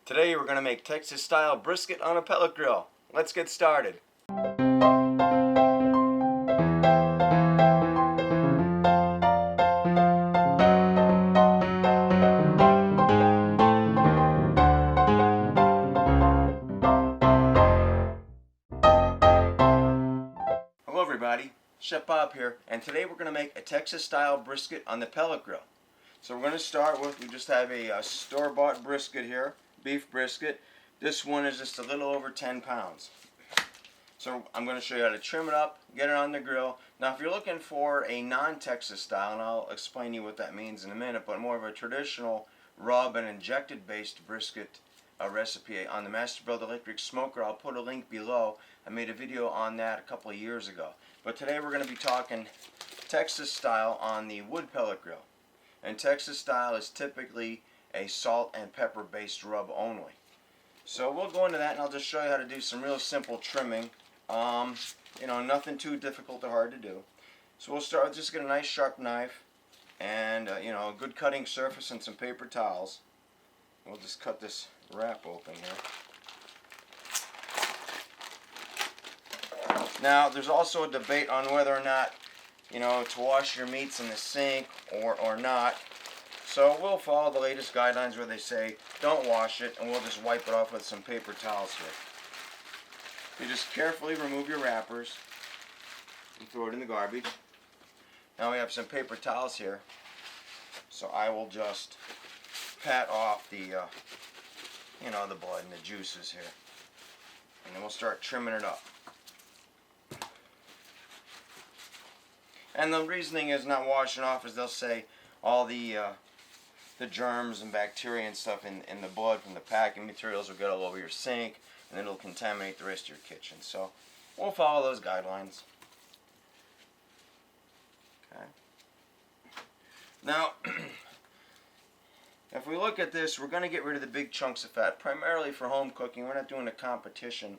Today we're going to make Texas style brisket on a pellet grill. Let's get started. Hello everybody, Chef Bob here, and today we're going to make a Texas style brisket on the pellet grill. So we're going to start with, we just have a store-bought brisket here, beef brisket. This one is just a little over 10 pounds. So I'm going to show you how to trim it up, get it on the grill. Now if you're looking for a non-Texas style, and I'll explain to you what that means in a minute, but more of a traditional rub and injected based brisket recipe on the Masterbuilt electric smoker, I'll put a link below. I made a video on that a couple of years ago. But today we're going to be talking Texas style on the wood pellet grill. And Texas style is typically a salt and pepper based rub only. So we'll go into that and I'll just show you how to do some real simple trimming. Nothing too difficult or hard to do. So we'll start with just get a nice sharp knife and a good cutting surface and some paper towels. We'll just cut this wrap open here. Now there's also a debate on whether or not to wash your meats in the sink or not. So we'll follow the latest guidelines where they say don't wash it, and we'll just wipe it off with some paper towels here. You just carefully remove your wrappers and throw it in the garbage. Now we have some paper towels here, so I will just pat off the the blood and the juices here, and then we'll start trimming it up. And the reasoning is not washing off is they'll say all the germs and bacteria and stuff in the blood from the packing materials will get all over your sink, and it'll contaminate the rest of your kitchen. So we'll follow those guidelines. Okay. Now, if we look at this, we're going to get rid of the big chunks of fat, primarily for home cooking. We're not doing a competition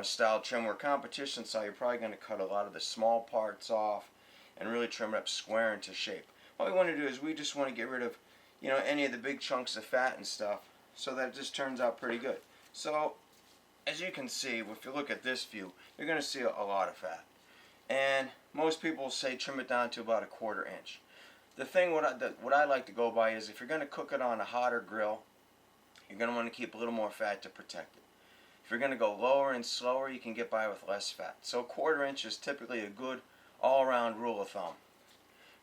style trim. Where competition style, you're probably going to cut a lot of the small parts off and really trim it up square into shape. What we want to do is we just want to get rid of any of the big chunks of fat and stuff, so that it just turns out pretty good. So as you can see, if you look at this view, you're going to see a lot of fat, and most people say trim it down to about 1/4 inch. The thing what I like to go by is if you're going to cook it on a hotter grill, you're going to want to keep a little more fat to protect it. If you're going to go lower and slower, you can get by with less fat. So 1/4 inch is typically a good all-around rule of thumb.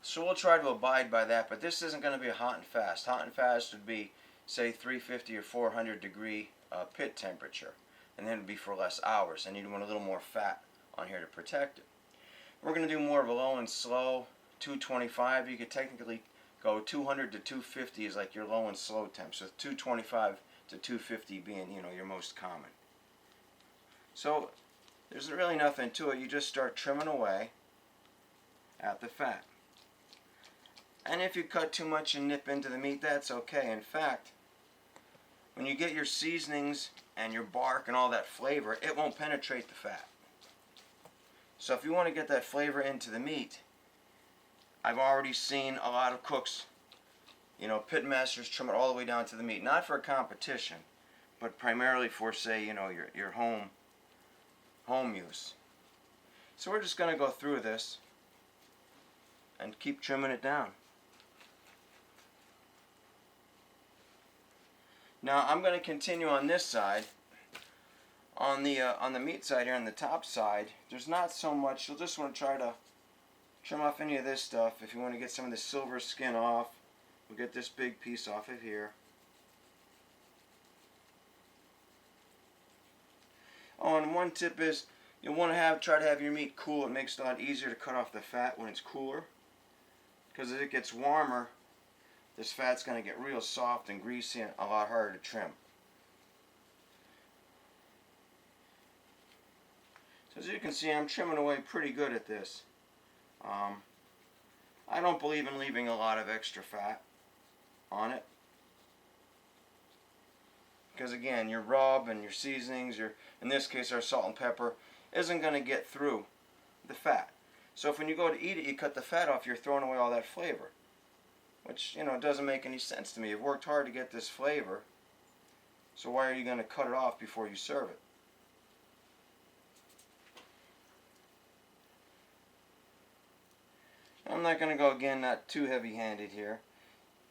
So we'll try to abide by that, but this isn't going to be a hot and fast. Hot and fast would be, say, 350 or 400 degree pit temperature, and then it would be for less hours, and you'd want a little more fat on here to protect it. We're going to do more of a low and slow, 225. You could technically go 200 to 250 is like your low and slow temp, so 225 to 250 being your most common. So there's really nothing to it. You just start trimming away at the fat. And if you cut too much and nip into the meat, that's okay. In fact, when you get your seasonings and your bark and all that flavor, it won't penetrate the fat. So if you want to get that flavor into the meat, I've already seen a lot of cooks, pit masters trim it all the way down to the meat. Not for a competition, but primarily for, say, your home use. So we're just going to go through this and keep trimming it down. Now I'm going to continue on this side. On the meat side here, on the top side, there's not so much. You'll just want to try to trim off any of this stuff. If you want to get some of the silver skin off, we'll get this big piece off of here. Oh, and one tip is you'll want to try to have your meat cool. It makes it a lot easier to cut off the fat when it's cooler, because as it gets warmer, this fat's going to get real soft and greasy and a lot harder to trim. So as you can see, I'm trimming away pretty good at this. I don't believe in leaving a lot of extra fat on it, because again, your rub and your seasonings, in this case our salt and pepper, isn't going to get through the fat. So if when you go to eat it, you cut the fat off, you're throwing away all that flavor, which doesn't make any sense to me. You've worked hard to get this flavor, So why are you going to cut it off before you serve it? I'm not going to go, again, not too heavy-handed here.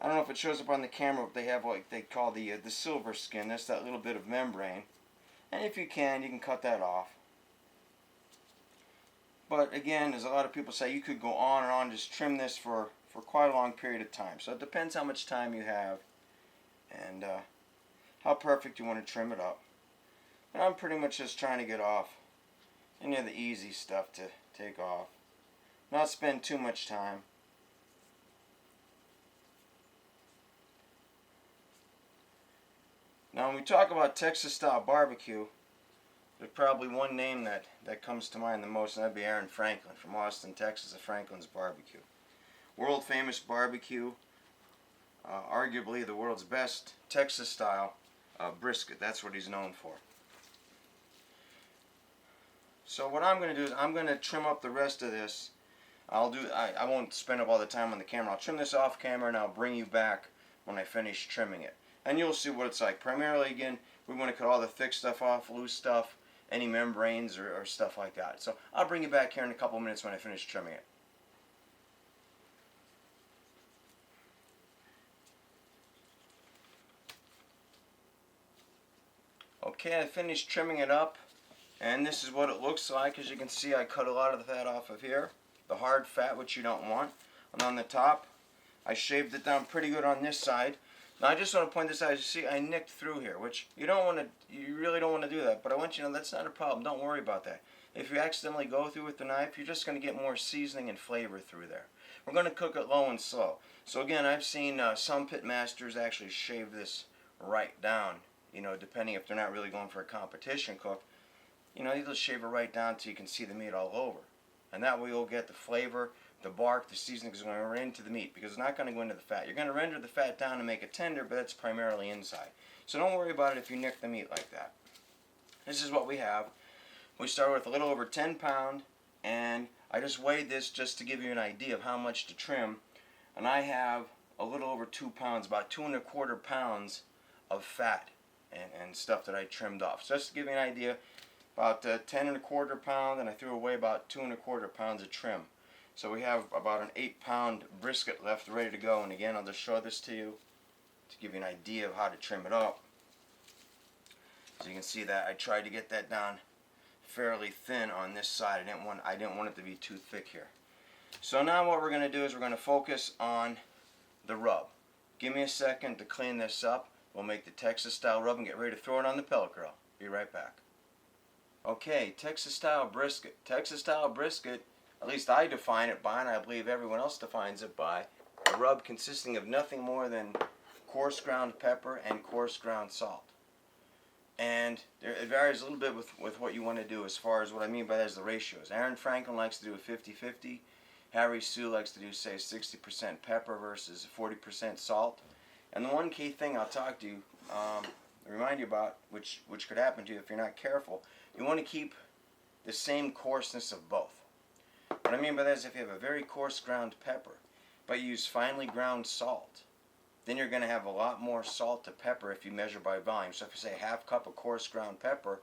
I don't know if it shows up on the camera, but they have what they call the silver skin. That's that little bit of membrane. And if you can cut that off. But again, as a lot of people say, you could go on and on, just trim this for quite a long period of time. So it depends how much time you have and how perfect you want to trim it up. And I'm pretty much just trying to get off any of the easy stuff to take off. Not spend too much time. Now when we talk about Texas style barbecue, there's probably one name that comes to mind the most, and that'd be Aaron Franklin from Austin, Texas, at Franklin's Barbecue. World famous barbecue, arguably the world's best Texas style brisket. That's what he's known for. So what I'm going to do is I'm going to trim up the rest of this. I won't spend up all the time on the camera. I'll trim this off camera and I'll bring you back when I finish trimming it. And you'll see what it's like. Primarily, again, we want to cut all the thick stuff off, loose stuff, any membranes or stuff like that. So I'll bring you back here in a couple minutes when I finish trimming it. Okay, I finished trimming it up, and this is what it looks like. As you can see, I cut a lot of the fat off of here, the hard fat, which you don't want. And on the top, I shaved it down pretty good on this side. Now I just want to point this out. As you see, I nicked through here, which you really don't want to do that. But I want you to know that's not a problem. Don't worry about that. If you accidentally go through with the knife, you're just going to get more seasoning and flavor through there. We're going to cook it low and slow. So again, I've seen some pit masters actually shave this right down. You know, depending if they're not really going for a competition cook. You know, you just shave it right down so you can see the meat all over. And that way you'll get the flavor, the bark, the seasoning is going to run into the meat because it's not going to go into the fat. You're going to render the fat down and make it tender, but it's primarily inside. So don't worry about it if you nick the meat like that. This is what we have. We start with a little over 10 pound, and I just weighed this just to give you an idea of how much to trim. And I have a little over 2 pounds, about 2 1/4 pounds of fat and stuff that I trimmed off. So just to give you an idea, about 10 1/4 pound, and I threw away about 2 1/4 pounds of trim. So we have about an 8-pound brisket left ready to go. And again, I'll just show this to you to give you an idea of how to trim it up. So you can see that I tried to get that down fairly thin on this side. I didn't want it to be too thick here. So now what we're going to do is we're going to focus on the rub. Give me a second to clean this up. We'll make the Texas style rub and get ready to throw it on the pellet grill. Be right back. Okay, Texas style brisket. Texas style brisket, at least I define it by, and I believe everyone else defines it by, a rub consisting of nothing more than coarse ground pepper and coarse ground salt. And it varies a little bit with what you want to do as far as what I mean by that is the ratios. Aaron Franklin likes to do a 50-50. Harry Sue likes to do, say, 60% pepper versus 40% salt. And the one key thing I'll talk to you, remind you about, which could happen to you if you're not careful, you want to keep the same coarseness of both. What I mean by that is if you have a very coarse ground pepper, but you use finely ground salt, then you're going to have a lot more salt to pepper if you measure by volume. So if you say 1/2 cup of coarse ground pepper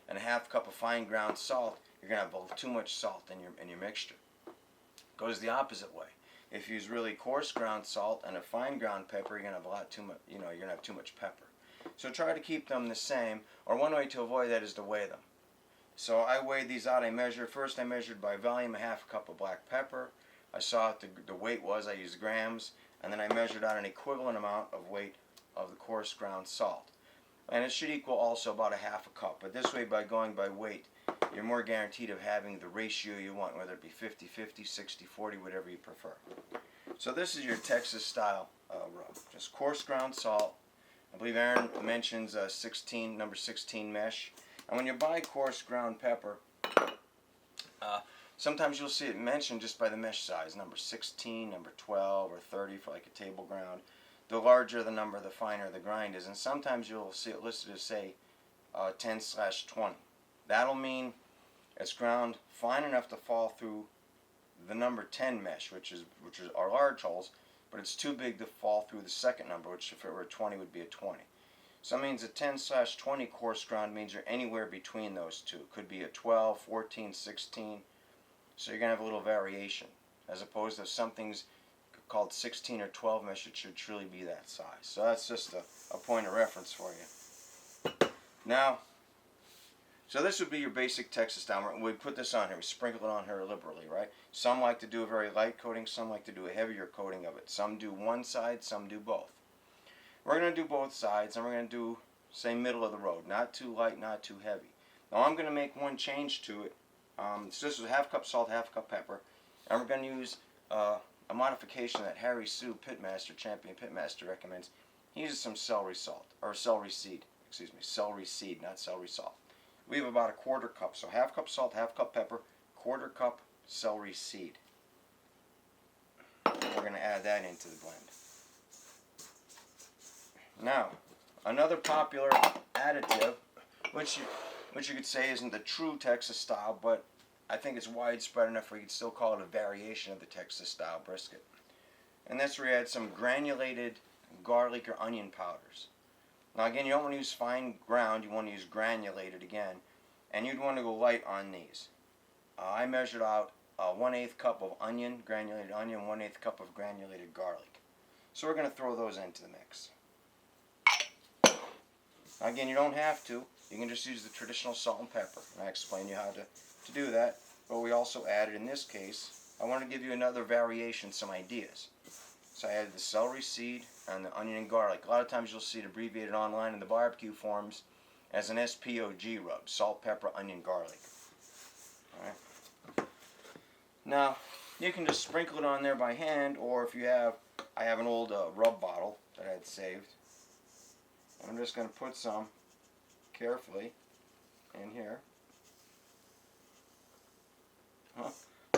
and 1/2 cup of fine ground salt, you're going to have too much salt in your mixture. It goes the opposite way. If you use really coarse ground salt and a fine ground pepper, you're going to have a lot too much. You're going to have too much pepper. So try to keep them the same. Or one way to avoid that is to weigh them. So I weighed these out. First I measured by volume 1/2 cup of black pepper. I saw what the weight was. I used grams, and then I measured out an equivalent amount of weight of the coarse ground salt. And it should equal also about 1/2 cup. But this way, by going by weight, you're more guaranteed of having the ratio you want, whether it be 50-50, 60-40, whatever you prefer. So this is your Texas style rub. Just coarse ground salt. I believe Aaron mentions number 16 mesh. And when you buy coarse ground pepper, sometimes you'll see it mentioned just by the mesh size, number 16, number 12, or 30 for like a table ground. The larger the number, the finer the grind is. And sometimes you'll see it listed as, say, 10/20. That'll mean it's ground fine enough to fall through the number 10 mesh, which is our large holes, but it's too big to fall through the second number, which if it were a 20 would be a 20. So that means a 10/20 coarse ground means you're anywhere between those two. It could be a 12, 14, 16. So you're going to have a little variation. As opposed to if something's called 16 or 12 mesh, it should truly be that size. So that's just a point of reference for you. Now, so this would be your basic Texas style. We put this on here. We sprinkle it on here liberally, right? Some like to do a very light coating. Some like to do a heavier coating of it. Some do one side. Some do both. We're going to do both sides, and we're going to do, say, middle of the road. Not too light, not too heavy. Now I'm going to make one change to it. So this is ½ cup salt, ½ cup pepper. And we're going to use a modification that Harry Sue Pitmaster, Champion Pitmaster, recommends. He uses some celery salt, or celery seed. Excuse me, celery seed, not celery salt. We have about a 1/4 cup. So ½ cup salt, ½ cup pepper, 1/4 cup celery seed. We're going to add that into the blend. Now, another popular additive, which you could say isn't the true Texas style, but I think it's widespread enough where you could still call it a variation of the Texas style brisket. And that's where you add some granulated garlic or onion powders. Now again, you don't want to use fine ground, you want to use granulated again, and you'd want to go light on these. I measured out 1/8 cup of onion, granulated onion, 1/8 cup of granulated garlic. So we're going to throw those into the mix. Now again, you don't have to. You can just use the traditional salt and pepper. And I explained you how to do that. But we also added, in this case, I want to give you another variation, some ideas. So I added the celery seed and the onion and garlic. A lot of times you'll see it abbreviated online in the barbecue forums as an SPOG rub. Salt, pepper, onion, garlic. Alright. Now, you can just sprinkle it on there by hand, or if you have, I have an old rub bottle that I had saved. I'm just going to put some carefully in here.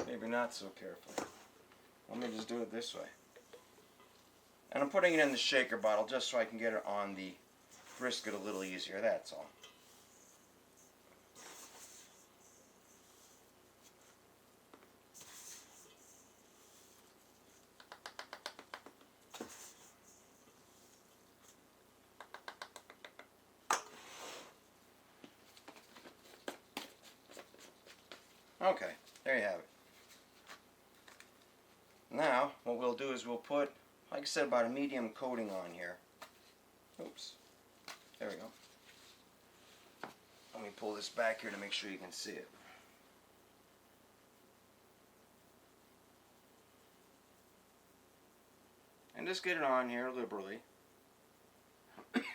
Maybe not so carefully. Let me just do it this way. And I'm putting it in the shaker bottle just so I can get it on the brisket a little easier, that's all. Okay, there you have it. Now, what we'll do is we'll put, like I said, about a medium coating on here. Oops. There we go. Let me pull this back here to make sure you can see it. And just get it on here liberally.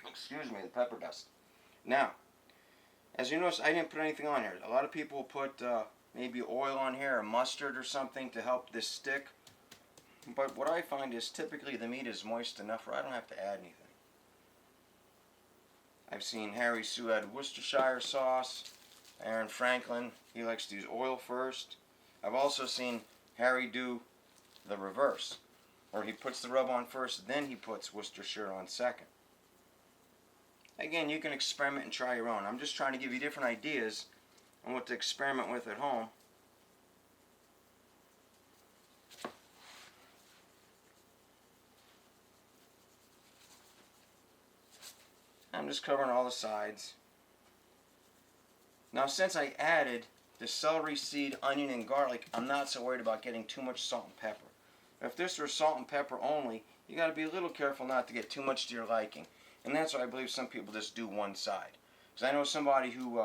Excuse me, the pepper dust. Now, as you notice, I didn't put anything on here. A lot of people put maybe oil on here or mustard or something to help this stick. But what I find is typically the meat is moist enough where I don't have to add anything. I've seen Harry Sue add Worcestershire sauce. Aaron Franklin, he likes to use oil first. I've also seen Harry do the reverse, where he puts the rub on first, then he puts Worcestershire on second. Again, you can experiment and try your own. I'm just trying to give you different ideas on what to experiment with at home. I'm just covering all the sides. Now, since I added the celery seed, onion, and garlic, I'm not so worried about getting too much salt and pepper. If this were salt and pepper only, you got to be a little careful not to get too much to your liking. And that's why I believe some people just do one side. Because I know somebody who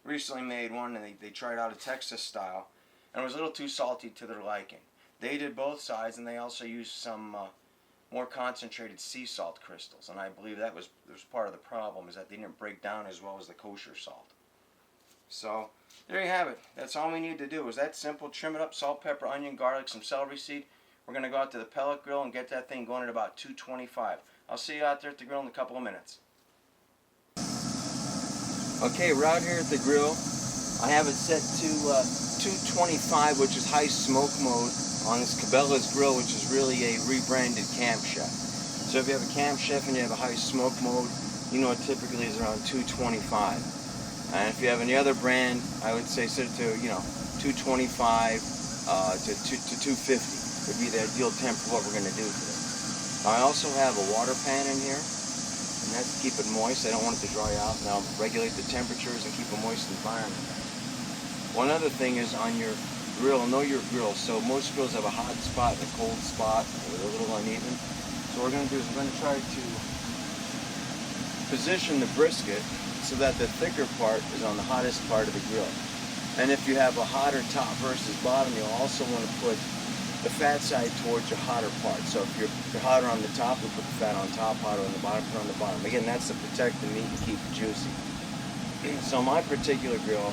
recently made one and they tried out a Texas style and it was a little too salty to their liking. They did both sides and they also used some more concentrated sea salt crystals. And I believe that was part of the problem, is that they didn't break down as well as the kosher salt. So there you have it. That's all we need to do. Is that simple. Trim it up, salt, pepper, onion, garlic, some celery seed. We're going to go out to the pellet grill and get that thing going at about 225. I'll see you out there at the grill in a couple of minutes. Okay, we're out here at the grill. I have it set to 225, which is high smoke mode, on this Cabela's grill, which is really a rebranded Camp Chef. So if you have a Camp Chef and you have a high smoke mode, you know it typically is around 225. And if you have any other brand, I would say set it to 225 to 250 would be the ideal temp for what we're going to do today. Now I also have a water pan in here, And that's to keep it moist. I don't want it to dry out. Now regulate the temperatures and keep a moist environment. One other thing is on your grill, know your grill. So most grills have a hot spot and a cold spot, or a little uneven. So what we're going to do is we're going to try to position the brisket so that the thicker part is on the hottest part of the grill. And if you have a hotter top versus bottom, you'll also want to put the fat side towards your hotter part. So if you're hotter on the top, we'll put the fat on top, hotter on the bottom, put it on the bottom. Again, that's to protect the meat and keep it juicy. So my particular grill,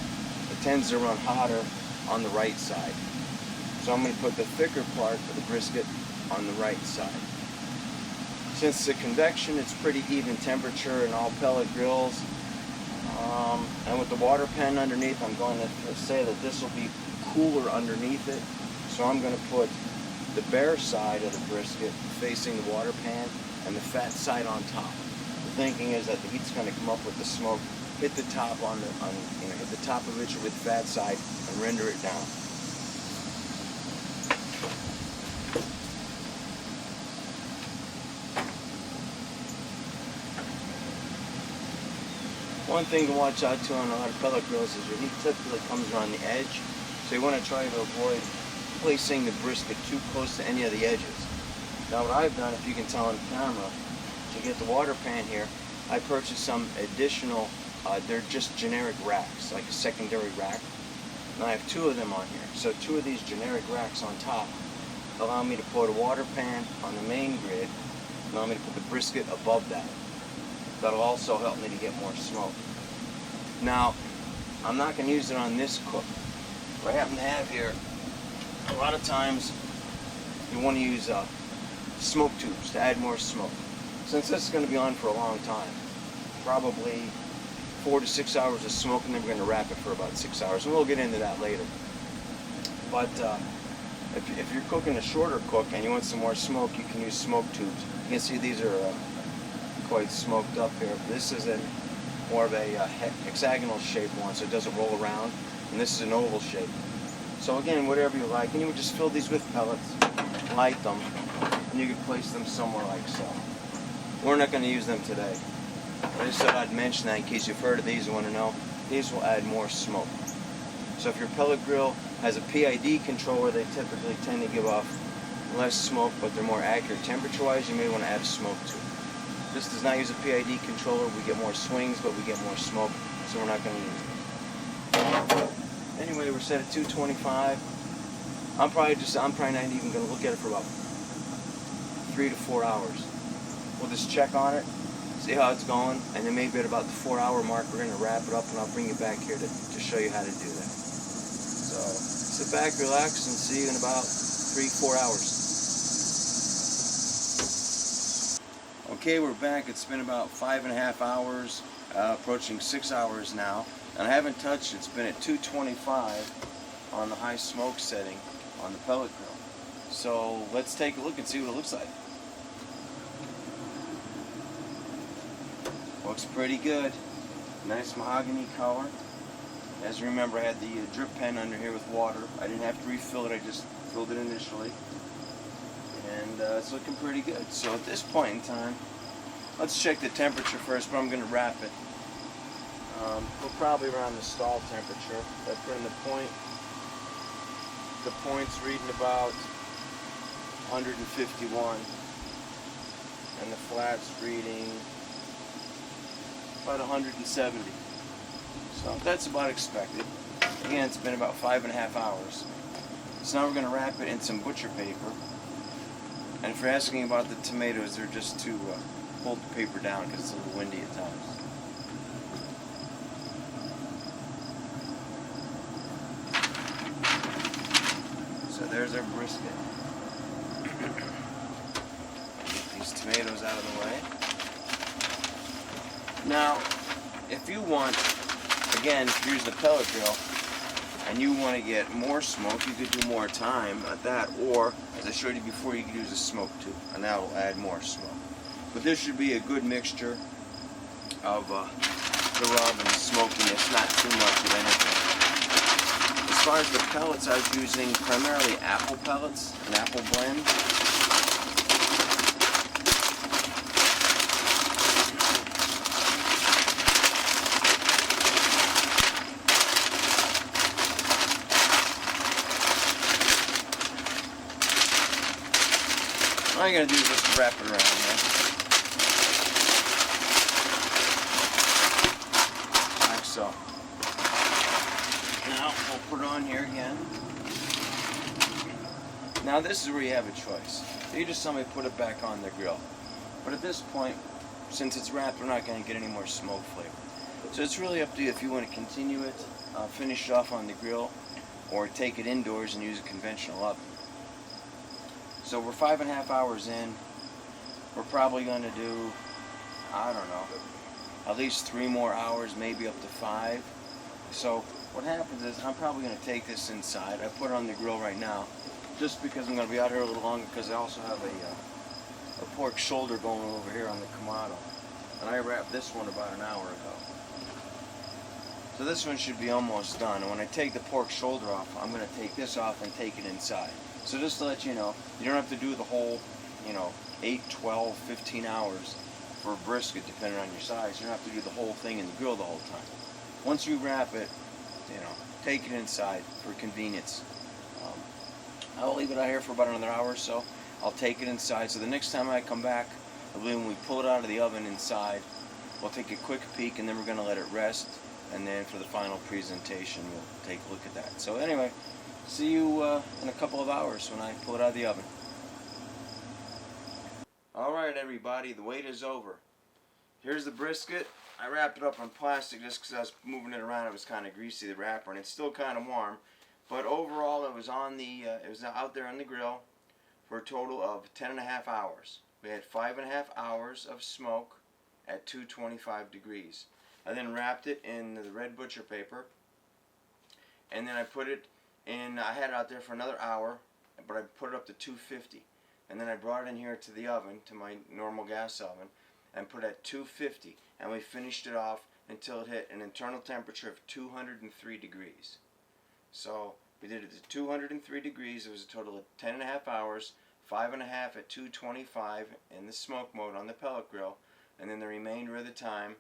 it tends to run hotter on the right side. So I'm going to put the thicker part of the brisket on the right side. Since the convection, it's pretty even temperature in all pellet grills. And with the water pan underneath, I'm going to say that this will be cooler underneath it. So I'm going to put the bare side of the brisket facing the water pan and the fat side on top. The thinking is that the heat's going to come up with the smoke, hit the top hit the top of it with the fat side and render it down. One thing to watch out to on a lot of pellet grills is your heat typically comes around the edge, so you want to try to avoid placing the brisket too close to any of the edges. Now what I've done, if you can tell on camera, to get the water pan here, I purchased some additional, they're just generic racks, like a secondary rack. And I have two of them on here. So two of these generic racks on top allow me to put a water pan on the main grid, allow me to put the brisket above that. That'll also help me to get more smoke. Now, I'm not going to use it on this cook. What I happen to have here, a lot of times you want to use smoke tubes to add more smoke. Since this is going to be on for a long time, probably 4 to 6 hours of smoke, and then we're going to wrap it for about 6 hours, and we'll get into that later. But if you're cooking a shorter cook and you want some more smoke, you can use smoke tubes. You can see these are quite smoked up here. This is more of a hexagonal shaped one, so it doesn't roll around, and this is an oval shape. So again, whatever you like, and you would just fill these with pellets, light them, and you could place them somewhere like so. We're not going to use them today. I just thought I'd mention that in case you've heard of these and want to know. These will add more smoke. So if your pellet grill has a PID controller, they typically tend to give off less smoke, but they're more accurate temperature-wise. You may want to add a smoke to it. This does not use a PID controller. We get more swings, but we get more smoke, so we're not going to use it. Anyway, we're set at 225. I'm probably not even going to look at it for about 3 to 4 hours. We'll just check on it, see how it's going, and then maybe at about the 4-hour mark, we're going to wrap it up, and I'll bring you back here to show you how to do that. So sit back, relax, and see you in about 3-4 hours. Okay, we're back. It's been about 5.5 hours, approaching 6 hours now, and I haven't touched it. It's been at 225 on the high smoke setting on the pellet grill. So let's take a look and see what it looks like. Looks pretty good. Nice mahogany color. As you remember, I had the drip pen under here with water. I didn't have to refill it. I just filled it initially. And it's looking pretty good. So at this point in time, let's check the temperature first, but I'm going to wrap it. We're probably around the stall temperature. I put in the point's reading about 151, and the flat's reading about 170. So that's about expected. Again, it's been about 5.5 hours. So now we're going to wrap it in some butcher paper. And if you're asking about the tomatoes, they're just to hold the paper down because it's a little windy at times. So there's our brisket. Get these tomatoes out of the way. Now, if you want, again, if you're using a pellet grill and you want to get more smoke, you could do more time at that, or as I showed you before, you could use a smoke tube, and that will add more smoke. But this should be a good mixture of the rub and the smokiness, not too much of anything. As far as the pellets, I was using primarily apple pellets, an apple blend. all you're going to do is just wrap it around there. Like so. Now, we'll put it on here again. Now this is where you have a choice. You just tell me to put it back on the grill. But at this point, since it's wrapped, we're not going to get any more smoke flavor. So it's really up to you if you want to continue it, finish it off on the grill, or take it indoors and use a conventional oven. So we're 5.5 hours in. We're probably going to do, I don't know, at least 3 more hours, maybe up to 5. So what happens is I'm probably going to take this inside. I put it on the grill right now, just because I'm going to be out here a little longer, because I also have a pork shoulder going over here on the Kamado. And I wrapped this one about an hour ago. So this one should be almost done. And when I take the pork shoulder off, I'm going to take this off and take it inside. So just to let you know, you don't have to do the whole, 8, 12, 15 hours for a brisket, depending on your size. You don't have to do the whole thing in the grill the whole time. Once you wrap it, take it inside for convenience. I'll leave it out here for about another hour or so. I'll take it inside. So the next time I come back, I believe when we pull it out of the oven inside, we'll take a quick peek, and then we're going to let it rest. And then for the final presentation, we'll take a look at that. So anyway, see you in a couple of hours when I pull it out of the oven. Alright everybody, the wait is over. Here's the brisket. I wrapped it up in plastic just because I was moving it around. It was kind of greasy, the wrapper, and it's still kind of warm. But overall, it was on the it was out there on the grill for a total of 10.5 hours. We had 5.5 hours of smoke at 225 degrees. I then wrapped it in the red butcher paper, and then I put it in, I had it out there for another hour, but I put it up to 250. And then I brought it in here to the oven, to my normal gas oven, and put it at 250. And we finished it off until it hit an internal temperature of 203 degrees. So we did it at 203 degrees. It was a total of 10.5 hours, 5.5 at 225 in the smoke mode on the pellet grill, and then the remainder of the time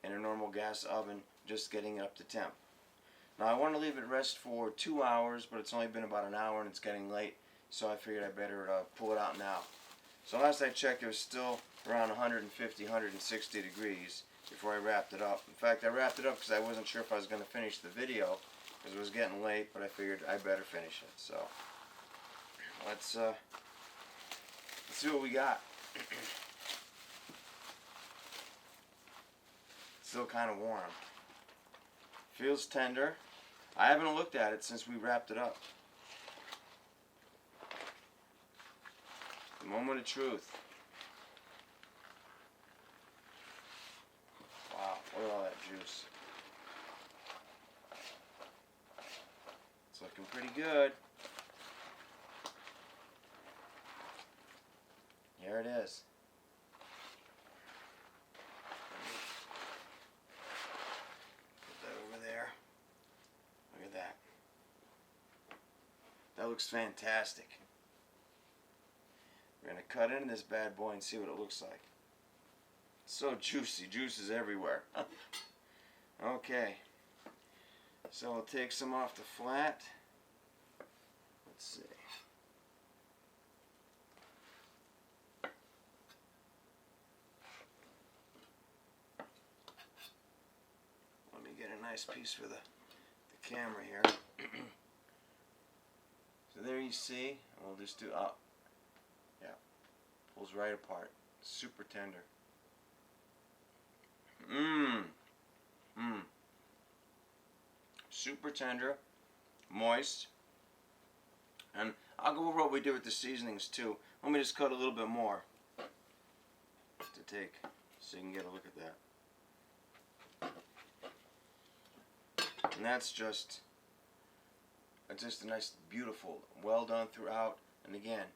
in a normal gas oven, just getting it up to temp. Now I want to leave it rest for 2 hours, but it's only been about an hour and it's getting late, so I figured I better pull it out now. So last I checked, it was still around 150, 160 degrees before I wrapped it up. In fact, I wrapped it up because I wasn't sure if I was going to finish the video, because it was getting late, but I figured I better finish it. So let's see what we got. Still kind of warm. Feels tender. I haven't looked at it since we wrapped it up. The moment of truth. Wow, look at all that juice. It's looking pretty good. Here it is. That looks fantastic. We're going to cut into this bad boy and see what it looks like. It's so juicy. Juice is everywhere. Okay. So I'll take some off the flat. Let's see. Let me get a nice piece for the camera here. So there you see, we'll just do up. Yeah, pulls right apart. Super tender. Super tender, moist. And I'll go over what we did with the seasonings too. Let me just cut a little bit more to take so you can get a look at that. And that's just a nice, beautiful, well done throughout. And again,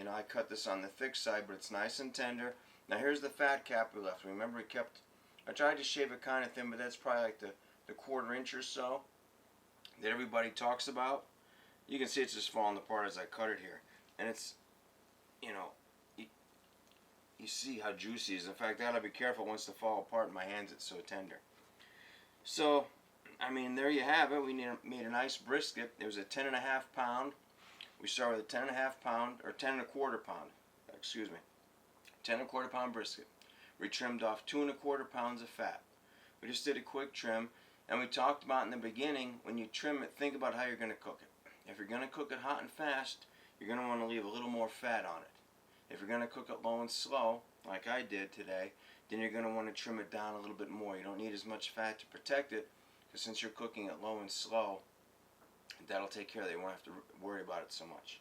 I cut this on the thick side, but it's nice and tender. Now here's the fat cap we left. Remember, I tried to shave it kind of thin, but that's probably like the 1/4 inch or so that everybody talks about. You can see it's just falling apart as I cut it here. And it's, you see how juicy it is. In fact, I gotta be careful once to fall apart in my hands. It's so tender. So, I mean, there you have it. We made a nice brisket. It was a 10.5 pound. We started with a 10.5 pound, or 10 1/4 pound, excuse me, 10 1/4 pound brisket. We trimmed off 2 1/4 pounds of fat. We just did a quick trim, and we talked about in the beginning, when you trim it, think about how you're going to cook it. If you're going to cook it hot and fast, you're going to want to leave a little more fat on it. If you're going to cook it low and slow, like I did today, then you're going to want to trim it down a little bit more. You don't need as much fat to protect it, because since you're cooking it low and slow, that'll take care of it. You won't have to worry about it so much.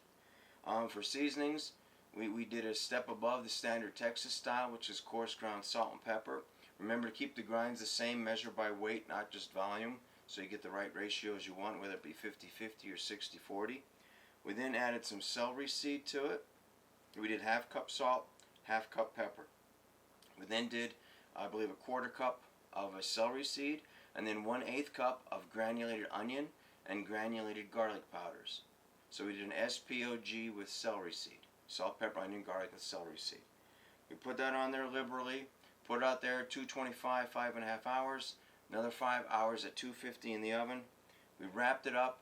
For seasonings, we did a step above the standard Texas style, which is coarse ground salt and pepper. Remember to keep the grinds the same, measure by weight, not just volume, so you get the right ratios you want, whether it be 50-50 or 60-40. We then added some celery seed to it. We did 1/2 cup salt, 1/2 cup pepper. We then did, I believe, 1/4 cup of a celery seed, and then 1/8 cup of granulated onion and granulated garlic powders. So we did an SPOG with celery seed. Salt, pepper, onion, garlic, and celery seed. We put that on there liberally. Put it out there at 225, 5.5 hours. Another 5 hours at 250 in the oven. We wrapped it up.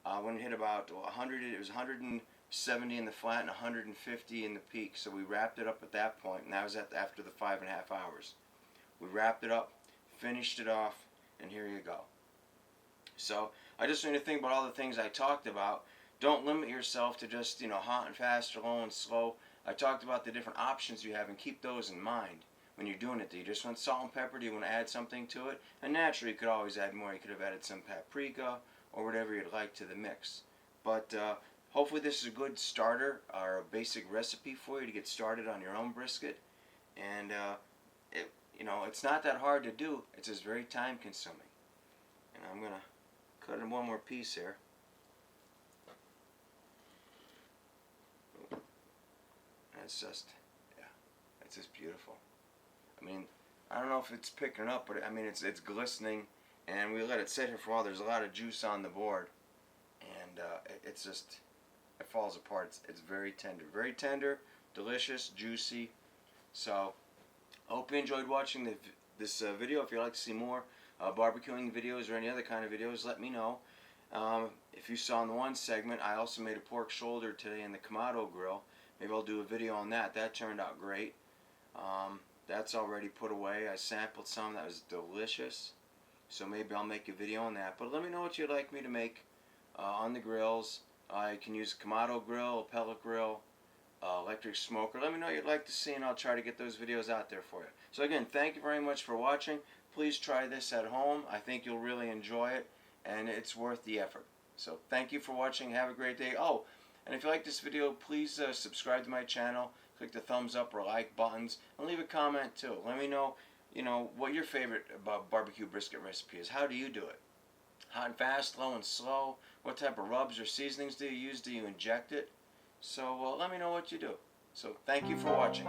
When it hit about 100, it was 170 in the flat and 150 in the peak. So we wrapped it up at that point, and that was after the 5.5 hours. We wrapped it up, finished it off, and here you go. So I just want you to think about all the things I talked about. Don't limit yourself to just, hot and fast or low and slow. I talked about the different options you have, and keep those in mind when you're doing it. Do you just want salt and pepper? Do you want to add something to it? And naturally, you could always add more. You could have added some paprika or whatever you'd like to the mix. But hopefully this is a good starter or a basic recipe for you to get started on your own brisket. And it's not that hard to do. It's just very time consuming. And I'm going to cut in one more piece here. It's just, it's just beautiful. I mean, I don't know if it's picking up, but I mean, it's glistening, and we let it sit here for a while. There's a lot of juice on the board, and it's just, it falls apart. It's very tender, delicious, juicy. So, I hope you enjoyed watching this video. If you'd like to see more barbecuing videos or any other kind of videos, let me know. If you saw in the one segment, I also made a pork shoulder today in the Kamado grill. Maybe I'll do a video on that. That turned out great. That's already put away. I sampled some. That was delicious. So maybe I'll make a video on that. But let me know what you'd like me to make on the grills. I can use a Kamado grill, a pellet grill, electric smoker. Let me know what you'd like to see, and I'll try to get those videos out there for you. So again, thank you very much for watching. Please try this at home. I think you'll really enjoy it, and it's worth the effort. So thank you for watching. Have a great day. Oh, and if you like this video, please subscribe to my channel. Click the thumbs up or like buttons, and leave a comment too. Let me know, what your favorite barbecue brisket recipe is. How do you do it? Hot and fast, low and slow? What type of rubs or seasonings do you use? Do you inject it? So let me know what you do. So thank you for watching.